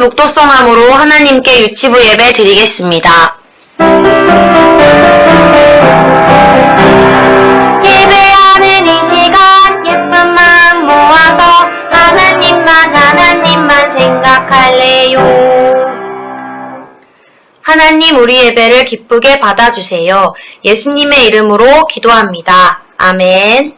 독도성함으로 하나님께 유치부 예배 드리겠습니다. 예배하는 이 시간 예쁜 마음 모아서 하나님만 생각할래요. 하나님 우리 예배를 기쁘게 받아주세요. 예수님의 이름으로 기도합니다. 아멘.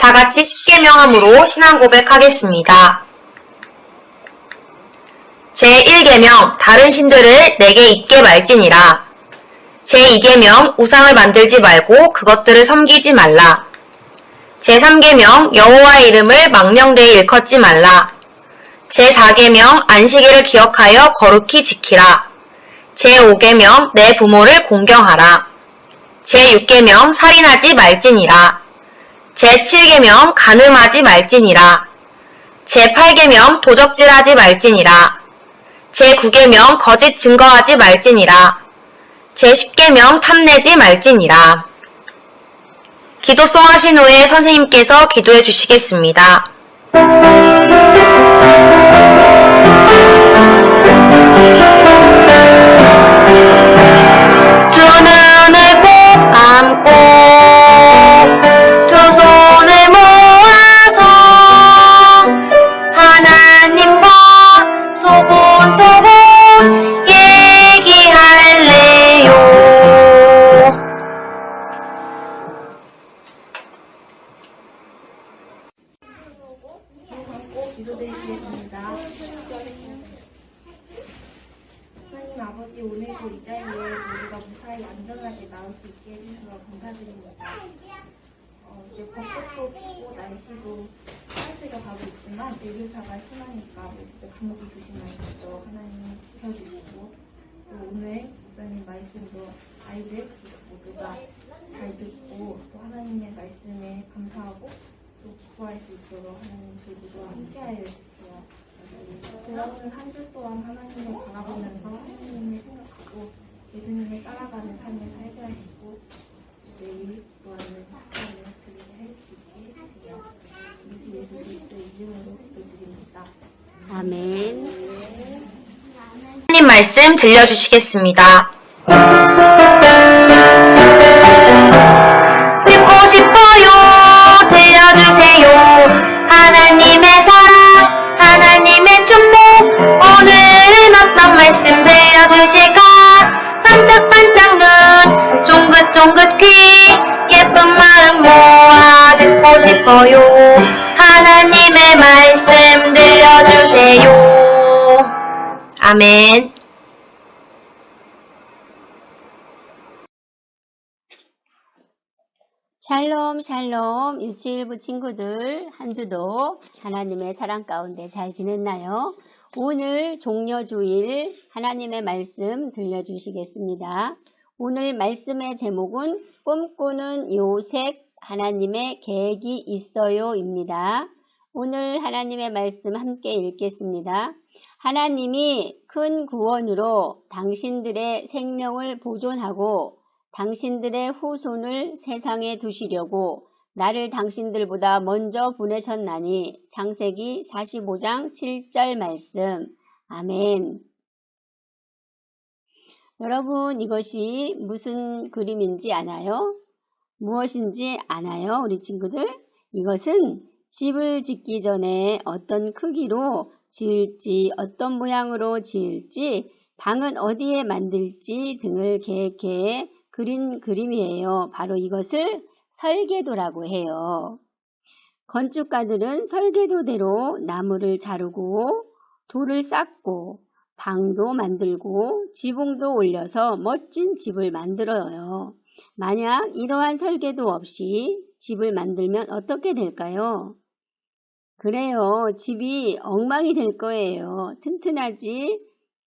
다같이 십계명함으로 신앙 고백하겠습니다. 제1계명 다른 신들을 내게 잊게 말지니라. 제2계명 우상을 만들지 말고 그것들을 섬기지 말라. 제3계명 여호와의 이름을 망령되이 일컫지 말라. 제4계명 안식일을 기억하여 거룩히 지키라. 제5계명 내 부모를 공경하라. 제6계명 살인하지 말지니라. 제7계명 간음하지 말지니라. 제8계명 도적질하지 말지니라. 제9계명 거짓 증거하지 말지니라. 제10계명 탐내지 말지니라. 기도송 하신 후에 선생님께서 기도해 주시겠습니다. 두 눈을 꼭 감고 두 손을 모아서 하나님과 소곤소곤 얘기할래요. 기도드리겠습니다. 하나님 아버지, 오늘도 이 자리에 우리가 무사히 안전하게 나올 수 있게 해주셔서 감사드립니다. 이제 벚꽃도 피고 날씨도 따뜻해져 가고 있지만 내리사가 심하니까 우리 진짜 감기 조심하시죠. 하나님 지켜주시고 또 오늘 목사님 말씀도 아이들 모두가 잘 듣고 또 하나님의 말씀에 감사하고 또 기뻐할 수 있도록 하나님 저희도 함께하여 주세요. 돌아오는 한 주 동안 하나님을 바라보면서 하나님을 생각하고 예수님을 따라가는 삶을 살게 하시고 내일 또한은 축하를 드리게 할 수 있게 해주세요. 예수 그리스도의 이름으로 기도드립니다. 아멘. 하나님 말씀 들려주시겠습니다. 듣고 싶어요. 들려주세요. 하나님의 사랑, 하나님의 축복, 오늘은 어떤 말씀 들려주실까? 반짝반짝 눈, 쫑긋쫑긋 귀, 예쁜 마음 모아 듣고 싶어요. 하나님의 말씀 들려주세요. 아멘. 샬롬 샬롬 유치일부 친구들 한 주도 하나님의 사랑 가운데 잘 지냈나요? 오늘 종려주일 하나님의 말씀 들려주시겠습니다. 오늘 말씀의 제목은 꿈꾸는 요셉 하나님의 계획이 있어요 입니다. 오늘 하나님의 말씀 함께 읽겠습니다. 하나님이 큰 구원으로 당신들의 생명을 보존하고 당신들의 후손을 세상에 두시려고 나를 당신들보다 먼저 보내셨나니. 창세기 45장 7절 말씀. 아멘. 여러분, 이것이 무슨 그림인지 아나요? 무엇인지 아나요? 우리 친구들? 이것은 집을 짓기 전에 어떤 크기로 지을지, 어떤 모양으로 지을지, 방은 어디에 만들지 등을 계획해 그린 그림이에요. 바로 이것을 설계도라고 해요. 건축가들은 설계도대로 나무를 자르고 돌을 쌓고 방도 만들고 지붕도 올려서 멋진 집을 만들어요. 만약 이러한 설계도 없이 집을 만들면 어떻게 될까요? 그래요. 집이 엉망이 될 거예요. 튼튼하지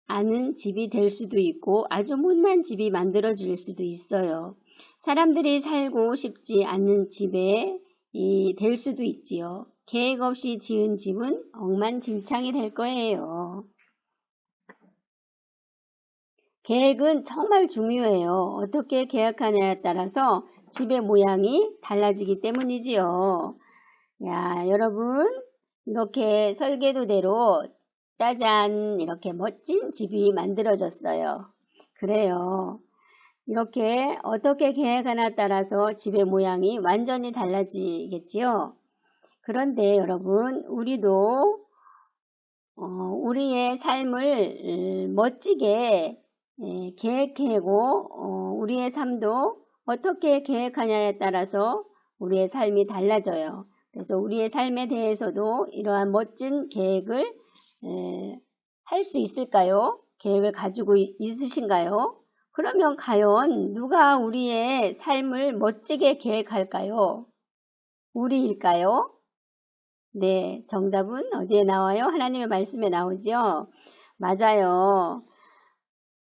않은 집이 될 수도 있고 아주 못난 집이 만들어질 수도 있어요. 사람들이 살고 싶지 않는 집에 될 수도 있지요. 계획 없이 지은 집은 엉망진창이 될 거예요. 계획은 정말 중요해요. 어떻게 계획하냐에 따라서 집의 모양이 달라지기 때문이지요. 야, 여러분, 이렇게 설계도대로 짜잔, 이렇게 멋진 집이 만들어졌어요. 그래요. 이렇게 어떻게 계획하나 따라서 집의 모양이 완전히 달라지겠지요. 그런데 여러분, 우리도 우리의 삶을 멋지게 계획하고 우리의 삶도 어떻게 계획하냐에 따라서 우리의 삶이 달라져요. 그래서 우리의 삶에 대해서도 이러한 멋진 계획을 할 수 있을까요? 계획을 가지고 있으신가요? 그러면 과연 누가 우리의 삶을 멋지게 계획할까요? 우리일까요? 네, 정답은 어디에 나와요? 하나님의 말씀에 나오죠? 맞아요.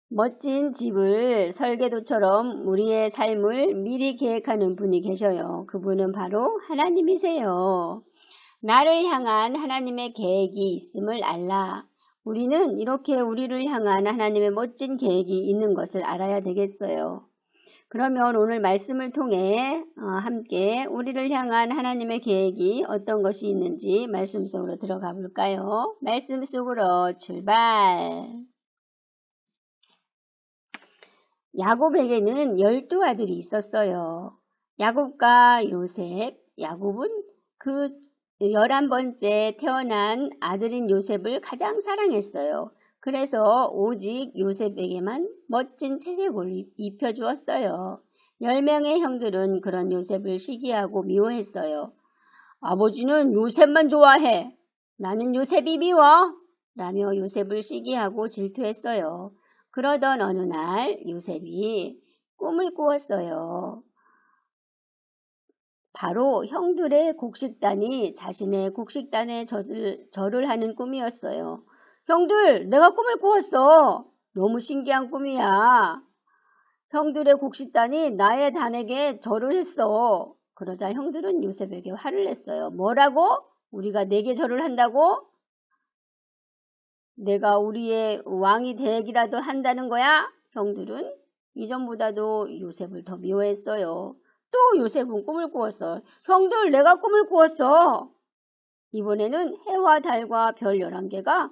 멋진 집을 설계도처럼 우리의 삶을 미리 계획하는 분이 계셔요. 그분은 바로 하나님이세요. 나를 향한 하나님의 계획이 있음을 알라. 우리는 이렇게 우리를 향한 하나님의 멋진 계획이 있는 것을 알아야 되겠어요. 그러면 오늘 말씀을 통해 함께 우리를 향한 하나님의 계획이 어떤 것이 있는지 말씀 속으로 들어가 볼까요? 말씀 속으로 출발! 야곱에게는 12아들이 있었어요. 야곱과 요셉, 야곱은 그 11번째 태어난 아들인 요셉을 가장 사랑했어요. 그래서 오직 요셉에게만 멋진 채색을 입혀주었어요. 10명의 형들은 그런 요셉을 시기하고 미워했어요. 아버지는 요셉만 좋아해. 나는 요셉이 미워. 라며 요셉을 시기하고 질투했어요. 그러던 어느 날 요셉이 꿈을 꾸었어요. 바로 형들의 곡식단이 자신의 곡식단에 절을 하는 꿈이었어요. 형들, 내가 꿈을 꾸었어. 너무 신기한 꿈이야. 형들의 곡식단이 나의 단에게 절을 했어. 그러자 형들은 요셉에게 화를 냈어요. 뭐라고? 우리가 내게 절을 한다고? 내가 우리의 왕이 되기라도 한다는 거야? 형들은 이전보다도 요셉을 더 미워했어요. 또 요셉은 꿈을 꾸었어. 형들, 내가 꿈을 꾸었어. 이번에는 해와 달과 별 11개가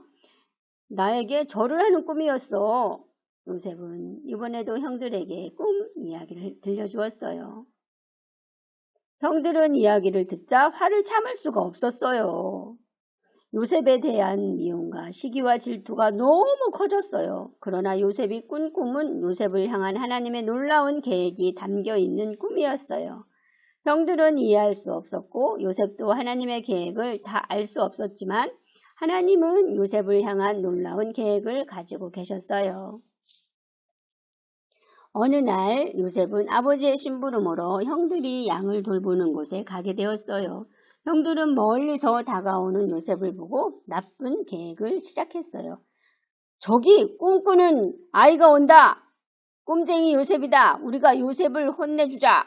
나에게 절을 하는 꿈이었어. 요셉은 이번에도 형들에게 꿈 이야기를 들려주었어요. 형들은 이야기를 듣자 화를 참을 수가 없었어요. 요셉에 대한 미움과 시기와 질투가 너무 커졌어요. 그러나 요셉이 꾼 꿈은 요셉을 향한 하나님의 놀라운 계획이 담겨 있는 꿈이었어요. 형들은 이해할 수 없었고 요셉도 하나님의 계획을 다 알 수 없었지만 하나님은 요셉을 향한 놀라운 계획을 가지고 계셨어요. 어느 날 요셉은 아버지의 심부름으로 형들이 양을 돌보는 곳에 가게 되었어요. 형들은 멀리서 다가오는 요셉을 보고 나쁜 계획을 시작했어요. 저기 꿈꾸는 아이가 온다. 꼼쟁이 요셉이다. 우리가 요셉을 혼내주자.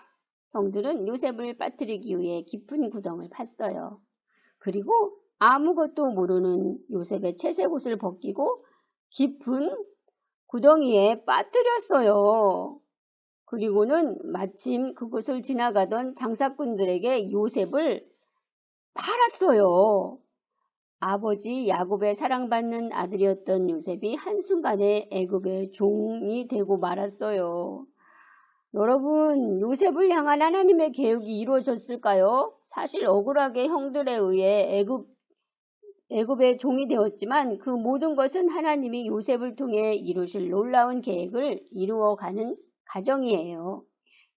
형들은 요셉을 빠뜨리기 위해 깊은 구덩을 팠어요. 그리고 아무것도 모르는 요셉의 채색 옷을 벗기고 깊은 구덩이에 빠뜨렸어요. 그리고는 마침 그곳을 지나가던 장사꾼들에게 요셉을 팔았어요. 아버지 야곱의 사랑받는 아들이었던 요셉이 한순간에 애굽의 종이 되고 말았어요. 여러분, 요셉을 향한 하나님의 계획이 이루어졌을까요? 사실 억울하게 형들에 의해 애굽의 종이 되었지만 그 모든 것은 하나님이 요셉을 통해 이루실 놀라운 계획을 이루어가는 과정이에요.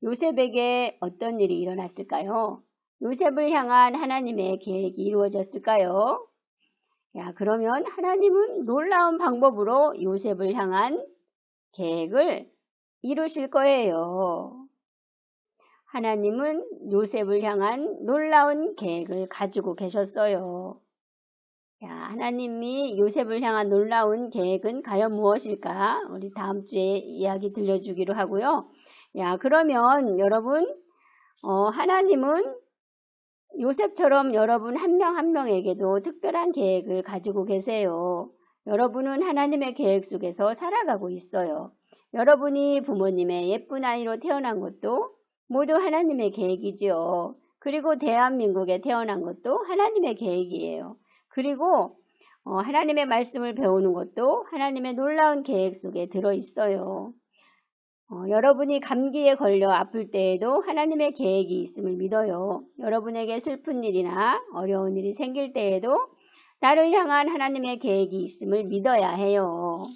요셉에게 어떤 일이 일어났을까요? 요셉을 향한 하나님의 계획이 이루어졌을까요? 그러면 하나님은 놀라운 방법으로 요셉을 향한 계획을 이루실 거예요. 하나님은 요셉을 향한 놀라운 계획을 가지고 계셨어요. 하나님이 요셉을 향한 놀라운 계획은 과연 무엇일까? 우리 다음 주에 이야기 들려주기로 하고요. 그러면 여러분, 하나님은 요셉처럼 여러분 한 명 한 명에게도 특별한 계획을 가지고 계세요. 여러분은 하나님의 계획 속에서 살아가고 있어요. 여러분이 부모님의 예쁜 아이로 태어난 것도 모두 하나님의 계획이지요. 그리고 대한민국에 태어난 것도 하나님의 계획이에요. 그리고 하나님의 말씀을 배우는 것도 하나님의 놀라운 계획 속에 들어있어요. 여러분이 감기에 걸려 아플 때에도 하나님의 계획이 있음을 믿어요. 여러분에게 슬픈 일이나 어려운 일이 생길 때에도 나를 향한 하나님의 계획이 있음을 믿어야 해요.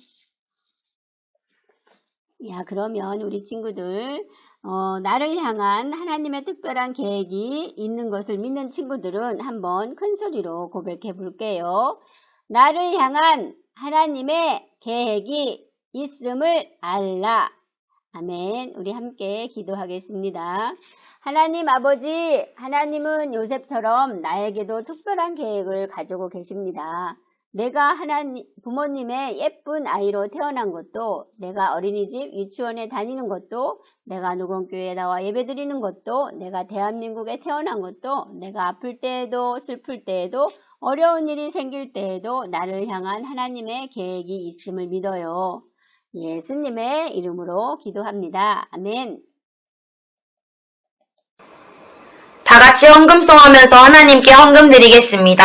그러면 우리 친구들, 나를 향한 하나님의 특별한 계획이 있는 것을 믿는 친구들은 한번 큰 소리로 고백해 볼게요. 나를 향한 하나님의 계획이 있음을 알라. 아멘. 우리 함께 기도하겠습니다. 하나님 아버지, 하나님은 요셉처럼 나에게도 특별한 계획을 가지고 계십니다. 내가 부모님의 예쁜 아이로 태어난 것도, 내가 어린이집, 유치원에 다니는 것도, 내가 녹음교회에 나와 예배드리는 것도, 내가 대한민국에 태어난 것도, 내가 아플 때에도 슬플 때에도 어려운 일이 생길 때에도 나를 향한 하나님의 계획이 있음을 믿어요. 예수님의 이름으로 기도합니다. 아멘. 다 같이 헌금송하면서 하나님께 헌금 드리겠습니다.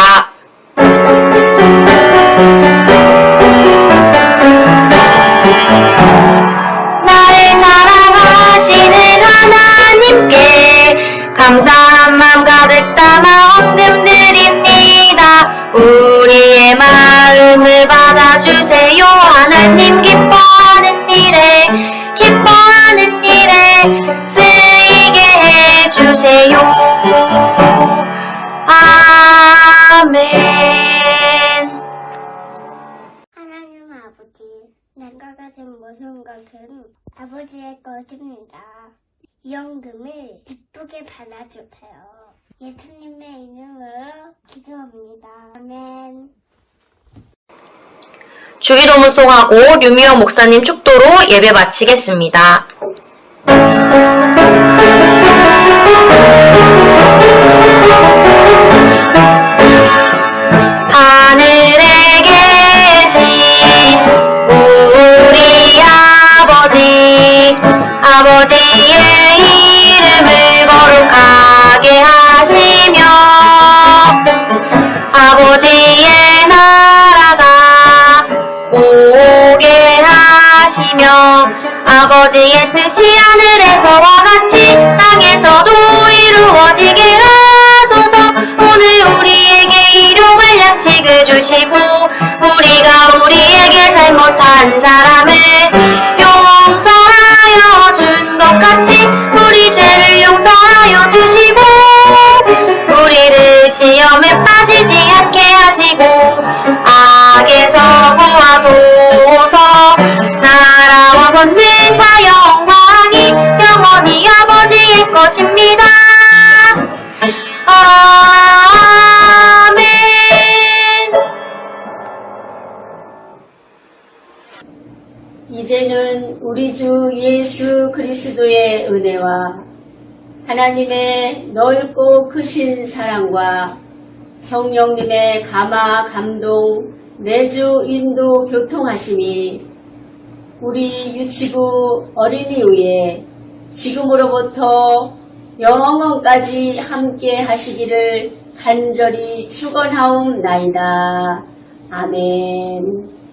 나를 사랑하시는 하나님께 감사한 마음 가득 담아 헌금 드립니다. 우리의 마음을 받아주세요. 하나님 기뻐하는 일에 쓰이게 해주세요. 아멘. 하나님 아버지, 내가 가진 모든 것은 아버지의 것입니다. 이 헌금을 기쁘게 받아주세요. 예수님의 이름으로 기도합니다. 아멘. 주기도문송하고 류미영 목사님 축도로 예배 마치겠습니다. 하늘에 계신 우리 아버지의 이름을 거룩하게 하시며 아버지의 나라가 오게 하시며 아버지의 뜻이 하늘에서와 같이 땅에서도 이루어지게 하소서. 오늘 우리에게 일용할 양식을 주시고 우리가 우리에게 잘못한 사람을 용서하여 준 것 같이 우리 죄를 용서하여 주시고 우리를 시험에 빠지지 않게 하시고 악에서 구하소서. 나라와 권능과 영광이 영원히 아버지의 것입니다. 아멘. 이제는 우리 주 예수 그리스도의 은혜와 하나님의 넓고 크신 사랑과 성령님의 감화 감동 내주 인도 교통하심이 우리 유치부 어린이 위에 지금으로부터 영원까지 함께 하시기를 간절히 축원하옵나이다. 아멘.